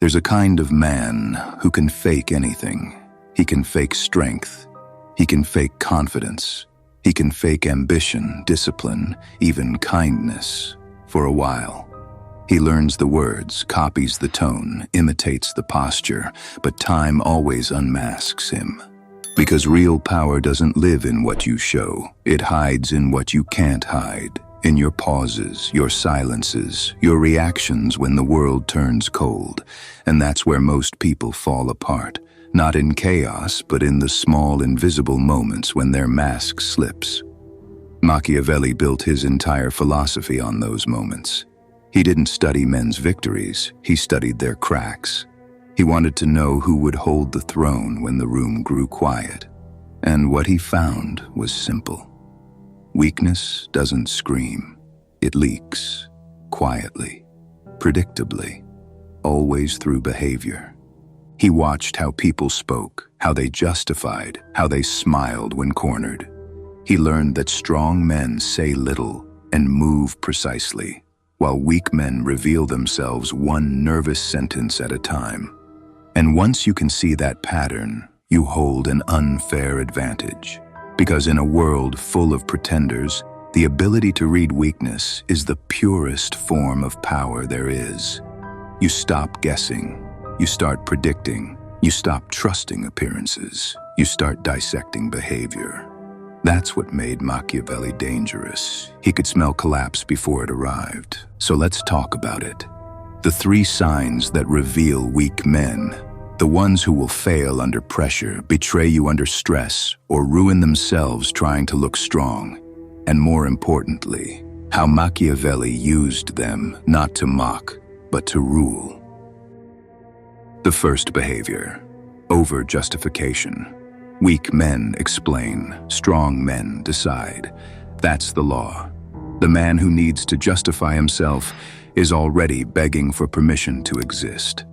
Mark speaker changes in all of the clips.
Speaker 1: There's a kind of man who can fake anything. He can fake strength. He can fake confidence. He can fake ambition, discipline, even kindness for a while. He learns the words, copies the tone, imitates the posture, but time always unmasks him. Because real power doesn't live in what you show. It hides in what you can't hide, in your pauses, your silences, your reactions when the world turns cold. And that's where most people fall apart. Not in chaos, but in the small, invisible moments when their mask slips. Machiavelli built his entire philosophy on those moments. He didn't study men's victories, he studied their cracks. He wanted to know who would hold the throne when the room grew quiet. And what he found was simple. Weakness doesn't scream. It leaks, quietly, predictably, always through behavior. He watched how people spoke, how they justified, how they smiled when cornered. He learned that strong men say little and move precisely, while weak men reveal themselves one nervous sentence at a time. And once you can see that pattern, you hold an unfair advantage. Because in a world full of pretenders, the ability to read weakness is the purest form of power there is. You stop guessing. You start predicting. You stop trusting appearances. You start dissecting behavior. That's what made Machiavelli dangerous. He could smell collapse before it arrived. So let's talk about it. The 3 signs that reveal weak men. The ones who will fail under pressure, betray you under stress, or ruin themselves trying to look strong. And more importantly, how Machiavelli used them not to mock, but to rule. The first behavior, over-justification. Weak men explain, strong men decide. That's the law. The man who needs to justify himself is already begging for permission to exist.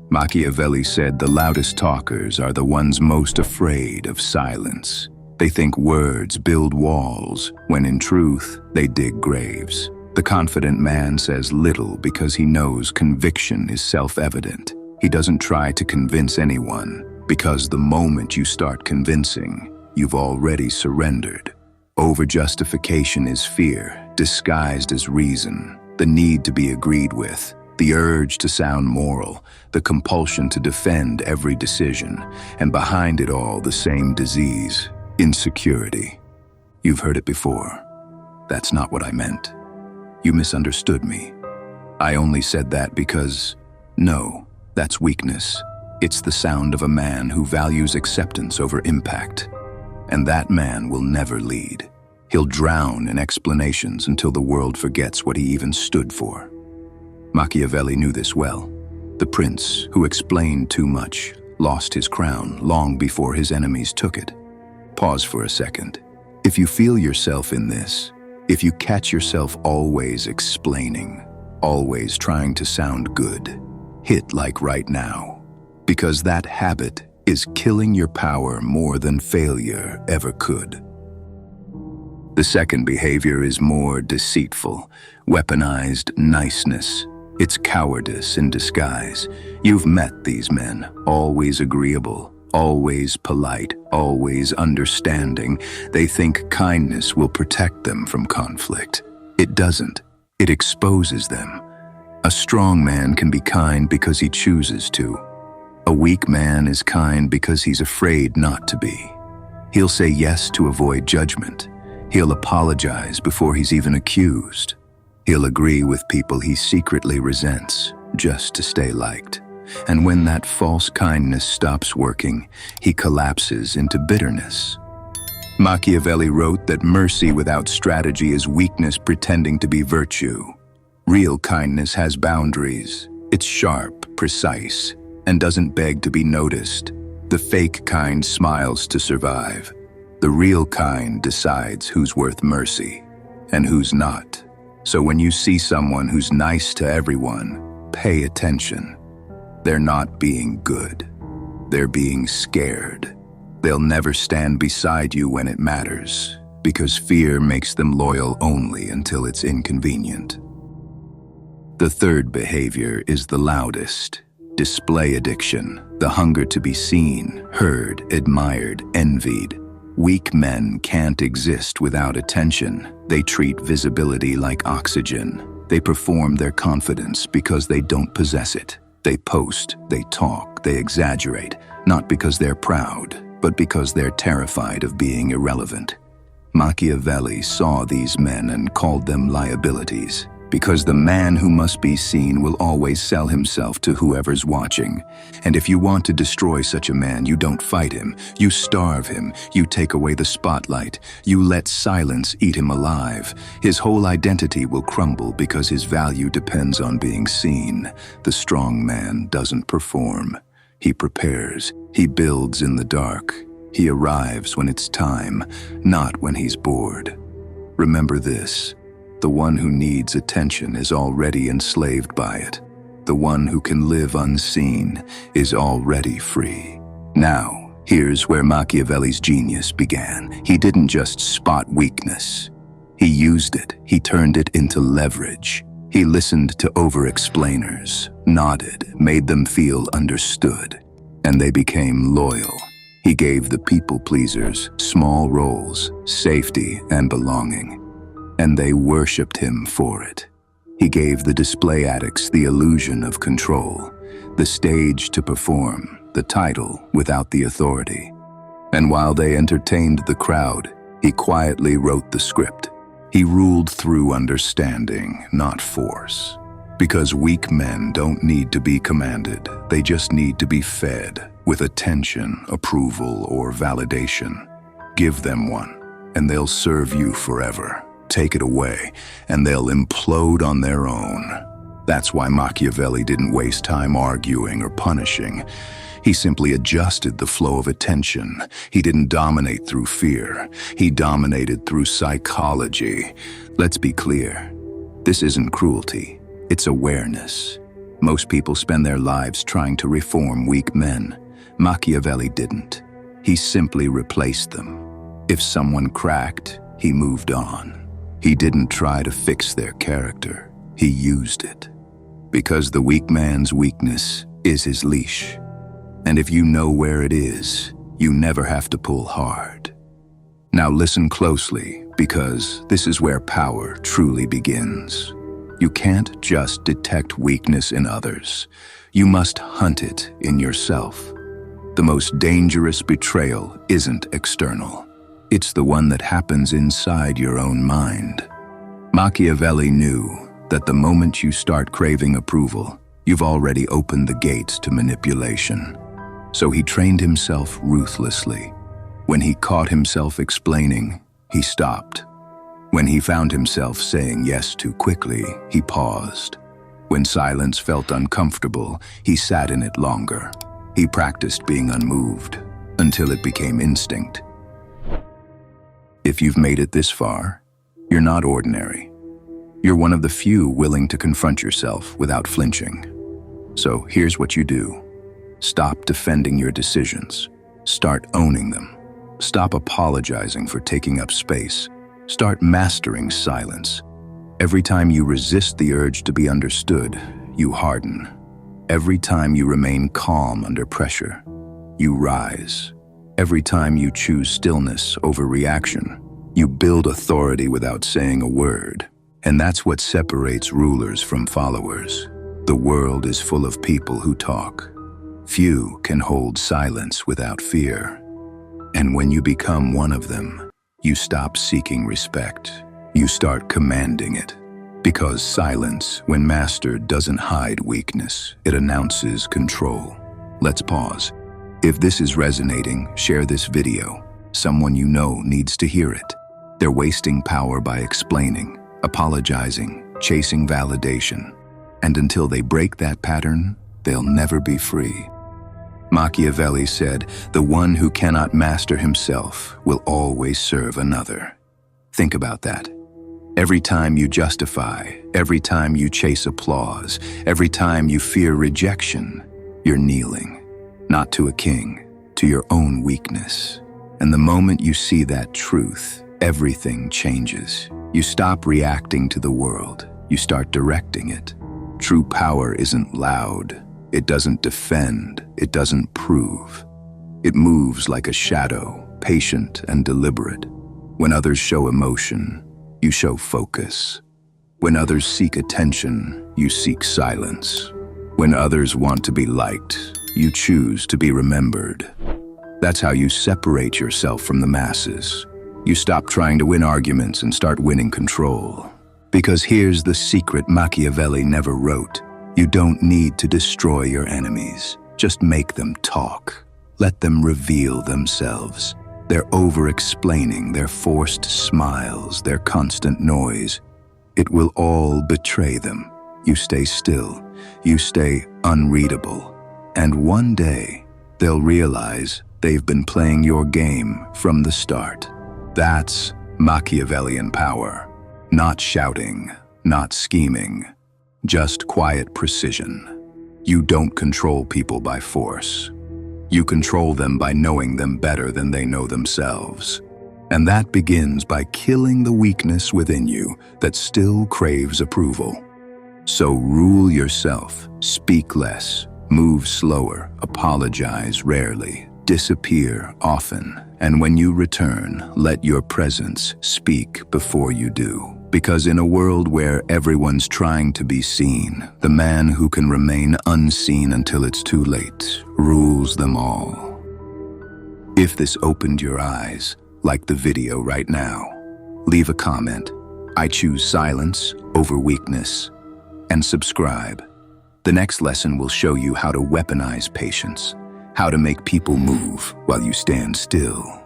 Speaker 1: Machiavelli said the loudest talkers are the ones most afraid of silence. They think words build walls, when in truth, they dig graves. The confident man says little because he knows conviction is self-evident. He doesn't try to convince anyone, because the moment you start convincing, you've already surrendered. Over-justification is fear, disguised as reason, the need to be agreed with, the urge to sound moral, the compulsion to defend every decision, and behind it all the same disease, insecurity. You've heard it before. That's not what I meant. You misunderstood me. I only said that because, no, that's weakness. It's the sound of a man who values acceptance over impact. And that man will never lead. He'll drown in explanations until the world forgets what he even stood for. Machiavelli knew this well. The prince, who explained too much, lost his crown long before his enemies took it. Pause for a second. If you feel yourself in this, if you catch yourself always explaining, always trying to sound good, hit like right now. Because that habit is killing your power more than failure ever could. The second behavior is more deceitful, weaponized niceness. It's cowardice in disguise. You've met these men, always agreeable, always polite, always understanding. They think kindness will protect them from conflict. It doesn't. It exposes them. A strong man can be kind because he chooses to. A weak man is kind because he's afraid not to be. He'll say yes to avoid judgment. He'll apologize before he's even accused. He'll agree with people he secretly resents just to stay liked. And when that false kindness stops working, he collapses into bitterness. Machiavelli wrote that mercy without strategy is weakness pretending to be virtue. Real kindness has boundaries. It's sharp, precise, and doesn't beg to be noticed. The fake kind smiles to survive. The real kind decides who's worth mercy and who's not. So when you see someone who's nice to everyone, pay attention. They're not being good. They're being scared. They'll never stand beside you when it matters, because fear makes them loyal only until it's inconvenient. The third behavior is the loudest. display addiction, the hunger to be seen, heard, admired, envied. Weak men can't exist without attention. They treat visibility like oxygen. They perform their confidence because they don't possess it. They post, they talk, they exaggerate, not because they're proud, but because they're terrified of being irrelevant. Machiavelli saw these men and called them liabilities, because the man who must be seen will always sell himself to whoever's watching. And if you want to destroy such a man, you don't fight him, you starve him, you take away the spotlight, you let silence eat him alive. His whole identity will crumble because his value depends on being seen. The strong man doesn't perform. He prepares, he builds in the dark. He arrives when it's time, not when he's bored. Remember this. The one who needs attention is already enslaved by it. The one who can live unseen is already free. Now, here's where Machiavelli's genius began. He didn't just spot weakness. He used it. He turned it into leverage. He listened to over-explainers, nodded, made them feel understood, and they became loyal. He gave the people-pleasers small roles, safety, and belonging. And they worshipped him for it. He gave the display addicts the illusion of control, the stage to perform, the title without the authority. And while they entertained the crowd, he quietly wrote the script. He ruled through understanding, not force. Because weak men don't need to be commanded, they just need to be fed with attention, approval, or validation. Give them one, and they'll serve you forever. Take it away, and they'll implode on their own. That's why Machiavelli didn't waste time arguing or punishing. He simply adjusted the flow of attention. He didn't dominate through fear. He dominated through psychology. Let's be clear. This isn't cruelty. It's awareness. Most people spend their lives trying to reform weak men. Machiavelli didn't. He simply replaced them. If someone cracked, he moved on. He didn't try to fix their character. He used it. Because the weak man's weakness is his leash. And if you know where it is, you never have to pull hard. Now listen closely, because this is where power truly begins. You can't just detect weakness in others. You must hunt it in yourself. The most dangerous betrayal isn't external. It's the one that happens inside your own mind. Machiavelli knew that the moment you start craving approval, you've already opened the gates to manipulation. So he trained himself ruthlessly. When he caught himself explaining, he stopped. When he found himself saying yes too quickly, he paused. When silence felt uncomfortable, he sat in it longer. He practiced being unmoved until it became instinct. If you've made it this far, you're not ordinary. You're one of the few willing to confront yourself without flinching. So here's what you do. Stop defending your decisions. Start owning them. Stop apologizing for taking up space. Start mastering silence. Every time you resist the urge to be understood, you harden. Every time you remain calm under pressure, you rise. Every time you choose stillness over reaction, you build authority without saying a word. And that's what separates rulers from followers. The world is full of people who talk. Few can hold silence without fear. And when you become one of them, you stop seeking respect. You start commanding it. Because silence, when mastered, doesn't hide weakness. It announces control. Let's pause. If this is resonating, share this video. Someone you know needs to hear it. They're wasting power by explaining, apologizing, chasing validation. And until they break that pattern, they'll never be free. Machiavelli said, "The one who cannot master himself will always serve another." Think about that. Every time you justify, every time you chase applause, every time you fear rejection, you're kneeling. Not to a king, to your own weakness. And the moment you see that truth, everything changes. You stop reacting to the world. You start directing it. True power isn't loud. It doesn't defend, it doesn't prove. It moves like a shadow, patient and deliberate. When others show emotion, you show focus. When others seek attention, you seek silence. When others want to be liked, you choose to be remembered. That's how you separate yourself from the masses. You stop trying to win arguments and start winning control. Because here's the secret Machiavelli never wrote. You don't need to destroy your enemies. Just make them talk. Let them reveal themselves. Their over-explaining, their forced smiles, their constant noise. It will all betray them. You stay still. You stay unreadable. And one day, they'll realize they've been playing your game from the start. That's Machiavellian power. Not shouting, not scheming, just quiet precision. You don't control people by force. You control them by knowing them better than they know themselves. And that begins by killing the weakness within you that still craves approval. So rule yourself, speak less, move slower, apologize rarely, disappear often, and when you return, let your presence speak before you do. Because in a world where everyone's trying to be seen, the man who can remain unseen until it's too late rules them all. If this opened your eyes, like the video right now, leave a comment. I choose silence over weakness. And subscribe. The next lesson will show you how to weaponize patience, how to make people move while you stand still.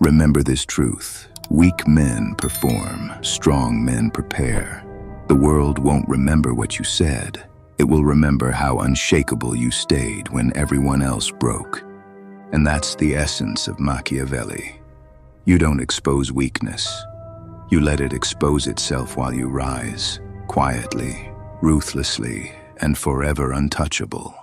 Speaker 1: Remember this truth. Weak men perform, strong men prepare. The world won't remember what you said. It will remember how unshakable you stayed when everyone else broke. And that's the essence of Machiavelli. You don't expose weakness. You let it expose itself while you rise, quietly, ruthlessly, and forever untouchable.